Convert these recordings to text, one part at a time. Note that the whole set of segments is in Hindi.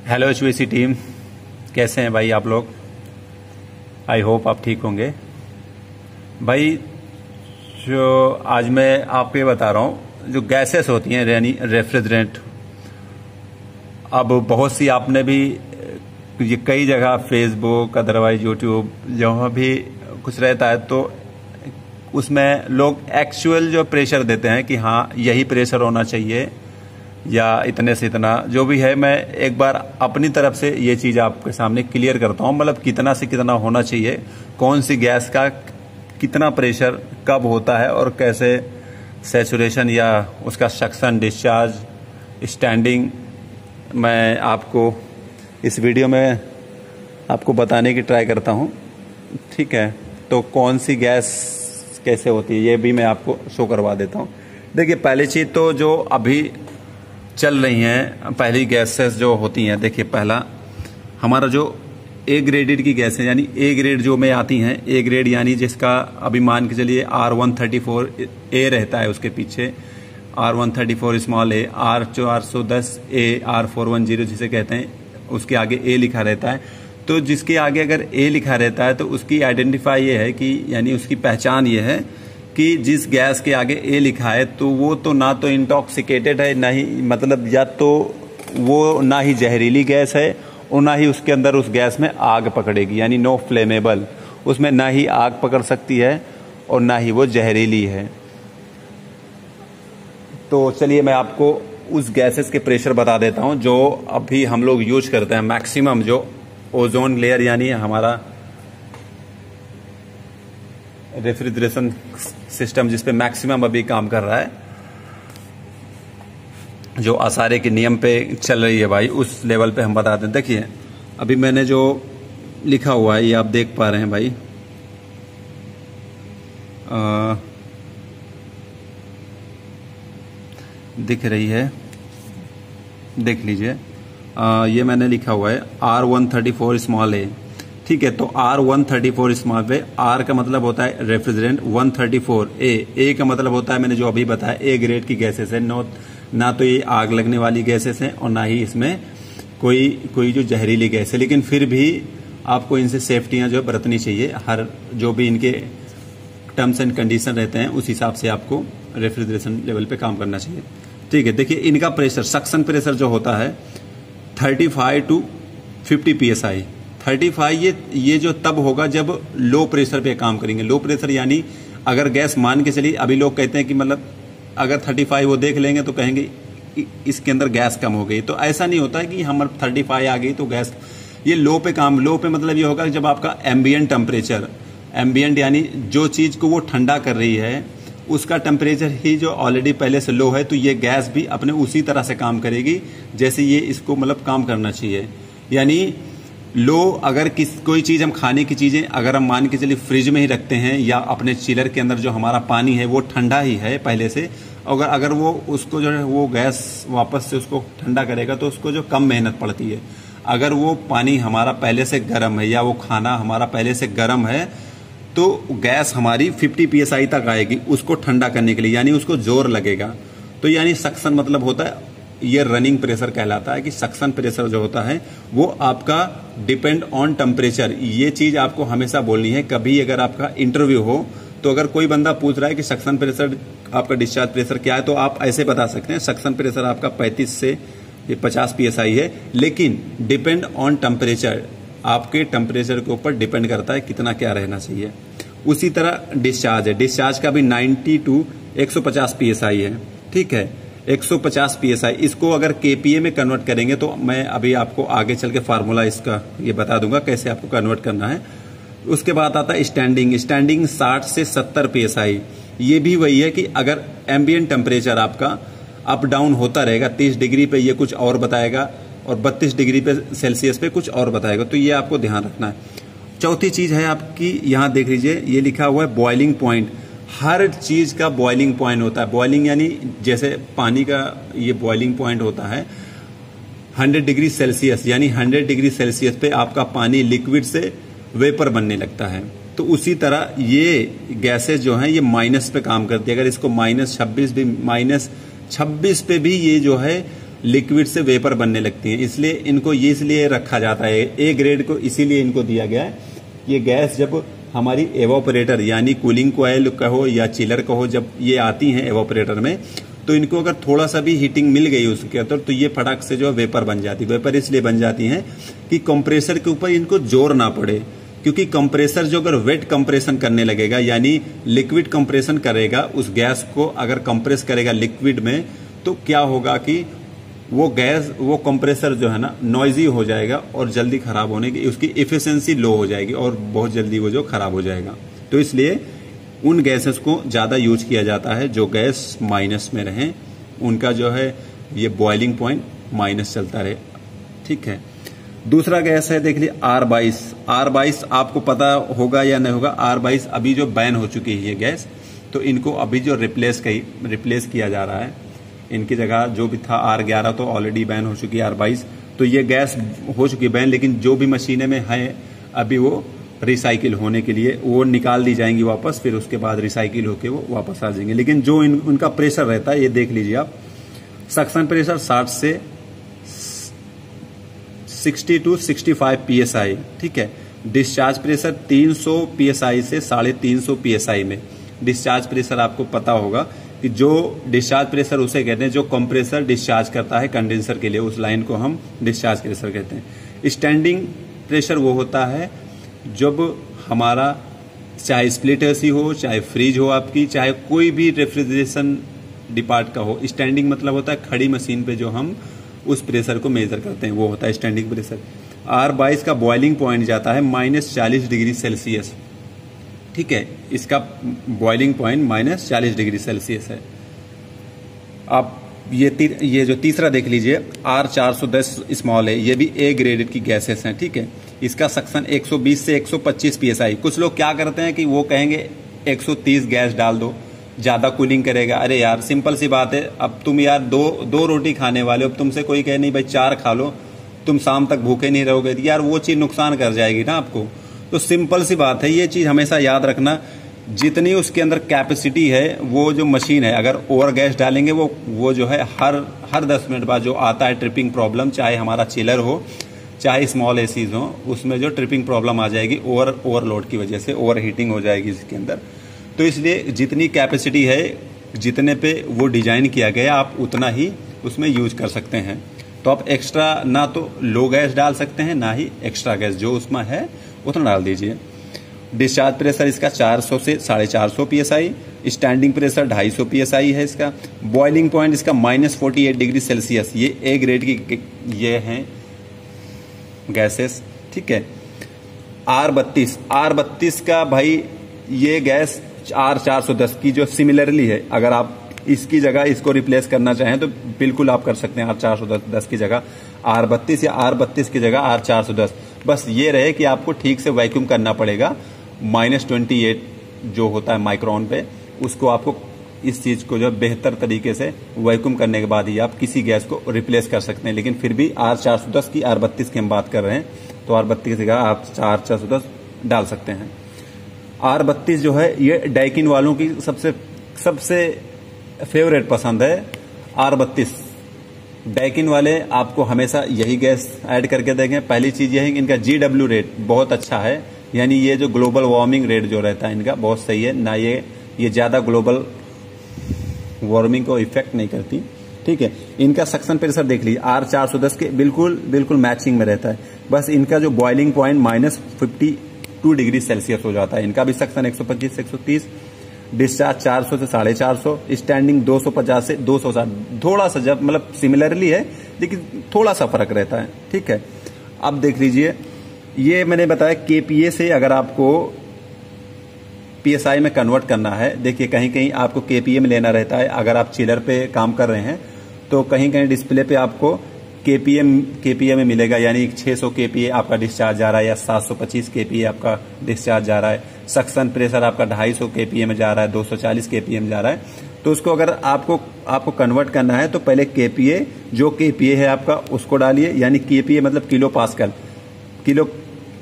हेलो HVAC टीम, कैसे हैं भाई आप लोग। आई होप आप ठीक होंगे भाई। जो आज मैं आपको ये बता रहा हूँ, जो गैसेस होती हैं यानी रेफ्रिजरेंट, अब बहुत सी आपने भी ये कई जगह फेसबुक अदरवाइज यूट्यूब जहाँ भी कुछ रहता है तो उसमें लोग एक्चुअल जो प्रेशर देते हैं कि हाँ यही प्रेशर होना चाहिए या इतने से इतना जो भी है। मैं एक बार अपनी तरफ से ये चीज़ आपके सामने क्लियर करता हूँ, मतलब कितना से कितना होना चाहिए, कौन सी गैस का कितना प्रेशर कब होता है और कैसे सैचुरेशन या उसका सक्शन डिस्चार्ज स्टैंडिंग मैं आपको इस वीडियो में आपको बताने की ट्राई करता हूँ। ठीक है, तो कौन सी गैस कैसे होती है ये भी मैं आपको शो करवा देता हूँ। देखिए, पहली चीज़ तो जो अभी चल रही हैं पहली गैसेस जो होती हैं, देखिए पहला हमारा जो ए ग्रेडेड की गैस है यानी ए ग्रेड जो में आती हैं। ए ग्रेड यानी जिसका अभी मान के चलिए R134 ए रहता है, उसके पीछे R134 स्मॉल ए, R410 ए, R410 जिसे कहते हैं, उसके आगे ए लिखा रहता है। तो जिसके आगे अगर ए लिखा रहता है तो उसकी आइडेंटिफाई ये है कि यानी उसकी पहचान ये है कि जिस गैस के आगे ए लिखा है तो वो तो ना तो इंटॉक्सिकेटेड है, ना ही मतलब या तो वो ना ही जहरीली गैस है और ना ही उसके अंदर उस गैस में आग पकड़ेगी, यानी नो फ्लेमेबल, उसमें ना ही आग पकड़ सकती है और ना ही वो जहरीली है। तो चलिए मैं आपको उस गैसेस के प्रेशर बता देता हूं जो अभी हम लोग यूज करते हैं मैक्सिमम, जो ओजोन लेयर यानी हमारा रेफ्रिजरेशन सिस्टम जिस पे मैक्सिमम अभी काम कर रहा है, जो आसारे के नियम पे चल रही है भाई, उस लेवल पे हम बताते हैं। देखिए अभी मैंने जो लिखा हुआ है ये आप देख पा रहे हैं भाई, दिख रही है, देख लीजिए। ये मैंने लिखा हुआ है R134 स्मॉल ए। ठीक है, तो R134 स्मॉल पे R का मतलब होता है रेफ्रिजरेंट, 134 ए का मतलब होता है मैंने जो अभी बताया ए ग्रेड की गैसेस है। ना तो ये आग लगने वाली गैसेस हैं और ना ही इसमें कोई जो जहरीली गैस है, लेकिन फिर भी आपको इनसे सेफ्टियां जो बरतनी चाहिए। हर जो भी इनके टर्म्स एंड कंडीशन रहते हैं उस हिसाब से आपको रेफ्रिजरेशन लेवल पे काम करना चाहिए। ठीक है, देखिए इनका प्रेशर, सक्शन प्रेशर जो होता है 35 to 50 PSI। 35 ये जो तब होगा जब लो प्रेशर पे काम करेंगे। लो प्रेशर यानी अगर गैस मान के चलिए, अभी लोग कहते हैं कि मतलब अगर 35 वो देख लेंगे तो कहेंगे इसके अंदर गैस कम हो गई, तो ऐसा नहीं होता है कि हम 35 आ गई तो गैस, ये लो पे काम। लो पे मतलब ये होगा जब आपका एम्बियंट टेम्परेचर, एम्बियंट यानी जो चीज को वो ठंडा कर रही है उसका टेम्परेचर ही जो ऑलरेडी पहले से लो है, तो ये गैस भी अपने उसी तरह से काम करेगी जैसे ये इसको मतलब काम करना चाहिए। यानी लो, अगर कोई चीज़ हम खाने की चीज़ें अगर हम मान के चलिए फ्रिज में ही रखते हैं या अपने चिलर के अंदर जो हमारा पानी है वो ठंडा ही है पहले से, अगर वो उसको जो है वो गैस वापस से उसको ठंडा करेगा तो उसको जो कम मेहनत पड़ती है। अगर वो पानी हमारा पहले से गर्म है या वो खाना हमारा पहले से गर्म है तो गैस हमारी 50 PSI तक आएगी उसको ठंडा करने के लिए, यानी उसको जोर लगेगा। तो यानी सक्शन मतलब होता है, ये रनिंग प्रेशर कहलाता है कि सक्शन प्रेशर जो होता है वो आपका डिपेंड ऑन टेम्परेचर। ये चीज आपको हमेशा बोलनी है। कभी अगर आपका इंटरव्यू हो तो अगर कोई बंदा पूछ रहा है कि सक्शन प्रेशर आपका डिस्चार्ज प्रेशर क्या है, तो आप ऐसे बता सकते हैं सक्शन प्रेशर आपका 35 से 50 PSI है, लेकिन डिपेंड ऑन टेम्परेचर, आपके टेम्परेचर के ऊपर डिपेंड करता है कितना क्या रहना चाहिए। उसी तरह डिस्चार्ज है, डिस्चार्ज का भी 90 to 150 PSI है। ठीक है, 150 PSI, इसको अगर KPA में कन्वर्ट करेंगे तो मैं अभी आपको आगे चल के फार्मूला इसका ये बता दूंगा कैसे आपको कन्वर्ट करना है। उसके बाद आता है स्टैंडिंग 60 से 70 PSI। ये भी वही है कि अगर एम्बियंट टेम्परेचर आपका अप डाउन होता रहेगा, 30 डिग्री पे ये कुछ और बताएगा और 32 डिग्री पे सेल्सियस पे कुछ और बताएगा, तो ये आपको ध्यान रखना है। चौथी चीज है आपकी, यहां देख लीजिए ये लिखा हुआ है बॉइलिंग पॉइंट। हर चीज का बॉइलिंग पॉइंट होता है। बॉइलिंग यानी जैसे पानी का ये बॉइलिंग पॉइंट होता है 100 डिग्री सेल्सियस, यानी 100 डिग्री सेल्सियस पे आपका पानी लिक्विड से वेपर बनने लगता है। तो उसी तरह ये गैसेस जो हैं ये माइनस पे काम करती है। अगर इसको -26 भी -26 पे भी ये जो है लिक्विड से वेपर बनने लगती हैं। इसलिए इनको ये इसलिए रखा जाता है, ए ग्रेड को इसीलिए इनको दिया गया है। ये गैस जब हमारी एवापोरेटर यानी कूलिंग कॉइल कहो या चिलर कहो, जब ये आती हैं एवापोरेटर में, तो इनको अगर थोड़ा सा भी हीटिंग मिल गई उसके अंदर तो ये फटाक से जो है वेपर बन जाती है। वेपर इसलिए बन जाती हैं कि कंप्रेसर के ऊपर इनको जोर ना पड़े, क्योंकि कंप्रेसर जो अगर वेट कंप्रेशन करने लगेगा यानी लिक्विड कंप्रेशन करेगा, उस गैस को अगर कंप्रेस करेगा लिक्विड में, तो क्या होगा कि वो गैस, वो कंप्रेसर जो है ना नॉइजी हो जाएगा और जल्दी खराब होने की उसकी एफिशिएंसी लो हो जाएगी और बहुत जल्दी वो जो खराब हो जाएगा। तो इसलिए उन गैसेस को ज्यादा यूज किया जाता है जो गैस माइनस में रहें, उनका जो है ये बॉइलिंग पॉइंट माइनस चलता रहे। ठीक है, दूसरा गैस है देख लीजिए R22। R22 आपको पता होगा या नहीं होगा, R22 अभी जो बैन हो चुकी है ये गैस, तो इनको अभी जो रिप्लेस किया जा रहा है, इनकी जगह जो भी था R11 तो ऑलरेडी बैन हो चुकी है, R22 तो ये गैस हो चुकी है बैन, लेकिन जो भी मशीनें में है अभी वो रिसाइकिल होने के लिए वो निकाल दी जाएंगी वापस, फिर उसके बाद रिसाइकिल होके वो वापस आ जाएंगे। लेकिन जो उनका प्रेशर रहता है ये देख लीजिए आप, सक्शन प्रेशर 60 से 60 to 65 PSI। ठीक है, डिस्चार्ज प्रेशर 300 PSI से 350 PSI में। डिस्चार्ज प्रेशर आपको पता होगा कि जो डिस्चार्ज प्रेशर उसे कहते हैं जो कंप्रेसर डिस्चार्ज करता है कंडेंसर के लिए, उस लाइन को हम डिस्चार्ज प्रेशर कहते हैं। स्टैंडिंग प्रेशर वो होता है जब हमारा चाहे स्प्लिट एसी हो, चाहे फ्रिज हो आपकी, चाहे कोई भी रेफ्रिजरेशन डिपार्ट का हो, स्टैंडिंग मतलब होता है खड़ी मशीन पे जो हम उस प्रेशर को मेजर करते हैं, वो होता है स्टैंडिंग प्रेशर। R22 का बॉइलिंग पॉइंट जाता है -40 डिग्री सेल्सियस। ठीक है, इसका बॉइलिंग पॉइंट -40 डिग्री सेल्सियस है। आप ये जो तीसरा देख लीजिए R410 स्मॉल है, ये भी ए ग्रेडेड की गैसेस हैं। ठीक है, इसका सक्शन 120 से 125 PSI। कुछ लोग क्या करते हैं कि वो कहेंगे 130 गैस डाल दो, ज्यादा कूलिंग करेगा। अरे यार सिंपल सी बात है, अब तुम यार दो रोटी खाने वाले हो, अब तुमसे कोई कहे नहीं भाई 4 खा लो, तुम शाम तक भूखे नहीं रहोगे, यार वो चीज नुकसान कर जाएगी ना आपको। तो सिंपल सी बात है, ये चीज हमेशा याद रखना, जितनी उसके अंदर कैपेसिटी है, वो जो मशीन है अगर ओवर गैस डालेंगे वो जो है हर 10 मिनट बाद जो आता है ट्रिपिंग प्रॉब्लम, चाहे हमारा चिलर हो चाहे स्मॉल एसीज हो, उसमें जो ट्रिपिंग प्रॉब्लम आ जाएगी ओवरलोड की वजह से, ओवर हीटिंग हो जाएगी इसके अंदर। तो इसलिए जितनी कैपेसिटी है, जितने पे वो डिजाइन किया गया, आप उतना ही उसमें यूज कर सकते हैं। तो आप एक्स्ट्रा ना तो लो गैस डाल सकते हैं, ना ही एक्स्ट्रा गैस, जो उसमें है उतना डाल दीजिए। डिस्चार्ज प्रेशर इसका 400 से 450 PSI, स्टैंडिंग प्रेशर 250 PSI है इसका। बॉइलिंग पॉइंट इसका -48 डिग्री सेल्सियस। ये ए ग्रेड की ये हैं गैसेस। ठीक है, R32 का भाई ये गैस R410 की जो सिमिलरली है, अगर आप इसकी जगह इसको रिप्लेस करना चाहें तो बिल्कुल आप कर सकते हैं। R410 की जगह R32 या R32 की जगह R410। बस ये रहे कि आपको ठीक से वैक्यूम करना पड़ेगा, -28 जो होता है माइक्रोन पे, उसको आपको इस चीज को जो बेहतर तरीके से वैक्यूम करने के बाद ही आप किसी गैस को रिप्लेस कर सकते हैं। लेकिन फिर भी R410 की R32 की हम बात कर रहे हैं, तो R32 की जगह आप R410 डाल सकते हैं। R32 जो है ये डाइकिन वालों की सबसे फेवरेट पसंद है। R32 डाइकिन वाले आपको हमेशा यही गैस ऐड करके देंगे। पहली चीज यह है कि इनका GW रेट बहुत अच्छा है, यानी ये जो ग्लोबल वार्मिंग रेट जो रहता है इनका बहुत सही है, ना ये ज्यादा ग्लोबल वार्मिंग को इफेक्ट नहीं करती। ठीक है, इनका सक्शन प्रेशर देख लीजिए R410 के बिल्कुल मैचिंग में रहता है। बस इनका जो बॉइलिंग पॉइंट -52 डिग्री सेल्सियस हो जाता है। इनका भी सक्शन 125 से 130, डिस्चार्ज 400 से 450, स्टैंडिंग 250 से 260। थोड़ा सा जब मतलब सिमिलरली है, लेकिन थोड़ा सा फर्क रहता है। ठीक है, अब देख लीजिए, ये मैंने बताया KPA से अगर आपको PSI में कन्वर्ट करना है। देखिए कहीं कहीं आपको KPA में लेना रहता है, अगर आप चिलर पे काम कर रहे हैं तो कहीं कहीं डिस्प्ले पे आपको KPA में मिलेगा, यानी 600 KPA आपका डिस्चार्ज जा रहा है या 725 KPA आपका डिस्चार्ज जा रहा है। सक्शन प्रेशर आपका 250 KPA में जा रहा है, 240 KPA में जा रहा है। तो उसको अगर आपको कन्वर्ट करना है तो पहले KPA जो KPA है आपका उसको डालिए, यानी KPA मतलब किलो पास्कल,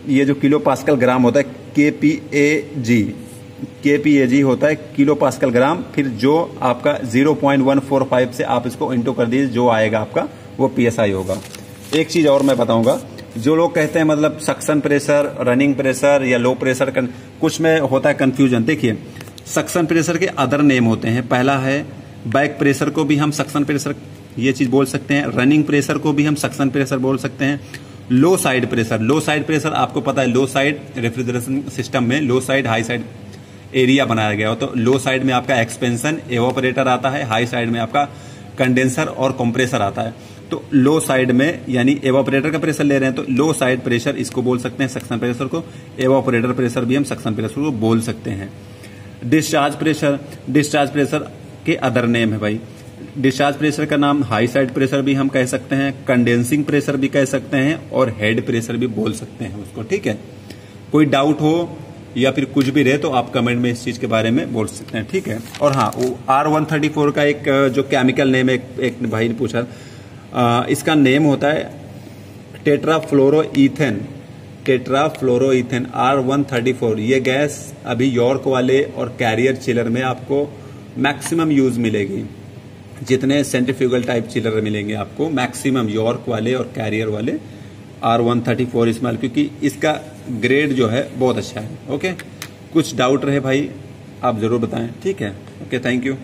ये जो किलो पास्कल ग्राम होता है KPAG होता है किलो पास्कल ग्राम। फिर जो आपका 0.145 से आप इसको इंटू कर दीजिए, जो आएगा आपका वो PSI होगा। एक चीज और मैं बताऊंगा, जो लोग कहते हैं मतलब सक्शन प्रेशर, रनिंग प्रेशर या लो प्रेशर, कुछ में होता है कंफ्यूजन। देखिए, सक्शन प्रेशर के अदर नेम होते हैं। पहला है बैक प्रेशर को भी हम सक्शन प्रेशर ये चीज बोल सकते हैं, रनिंग प्रेशर को भी हम सक्शन प्रेशर बोल सकते हैं। लो साइड प्रेशर, लो साइड प्रेशर आपको पता है, लो साइड रेफ्रिजरेशन सिस्टम में लो साइड हाई साइड एरिया बनाया गया हो, तो लो साइड में आपका एक्सपेंशन एवापोरेटर आता है, हाई साइड में आपका कंडेंसर और कंप्रेसर आता है। तो लो साइड में यानी एवापोरेटर का प्रेशर ले रहे हैं, तो लो साइड प्रेशर इसको बोल सकते हैं सक्शन प्रेशर को, एवापोरेटर प्रेशर भी हम सक्शन प्रेशर को बोल सकते हैं। डिस्चार्ज प्रेशर, डिस्चार्ज प्रेशर के अदर नेम है भाई। डिस्चार्ज प्रेशर का नाम हाई साइड प्रेशर भी हम कह सकते हैं, कंडेंसिंग प्रेशर भी कह सकते हैं और हेड प्रेशर भी बोल सकते हैं उसको, ठीक है। कोई डाउट हो या फिर कुछ भी रहे तो आप कमेंट में इस चीज के बारे में बोल सकते हैं, ठीक है। और हाँ, वो R134 का एक जो केमिकल नेम है, एक भाई ने पूछा, इसका नेम होता है टेट्राफ्लोरोईथेन, टेट्राफ्लोरोईथेन R134। ये गैस अभी यॉर्क वाले और कैरियर चिलर में आपको मैक्सिमम यूज मिलेगी। जितने सेंट्रीफ्यूगल टाइप चिलर मिलेंगे आपको मैक्सिमम यॉर्क वाले और कैरियर वाले R134 इस्तेमाल, क्योंकि इसका ग्रेड जो है बहुत अच्छा है। ओके, कुछ डाउट रहे भाई आप जरूर बताएं, ठीक है। Okay, thank you.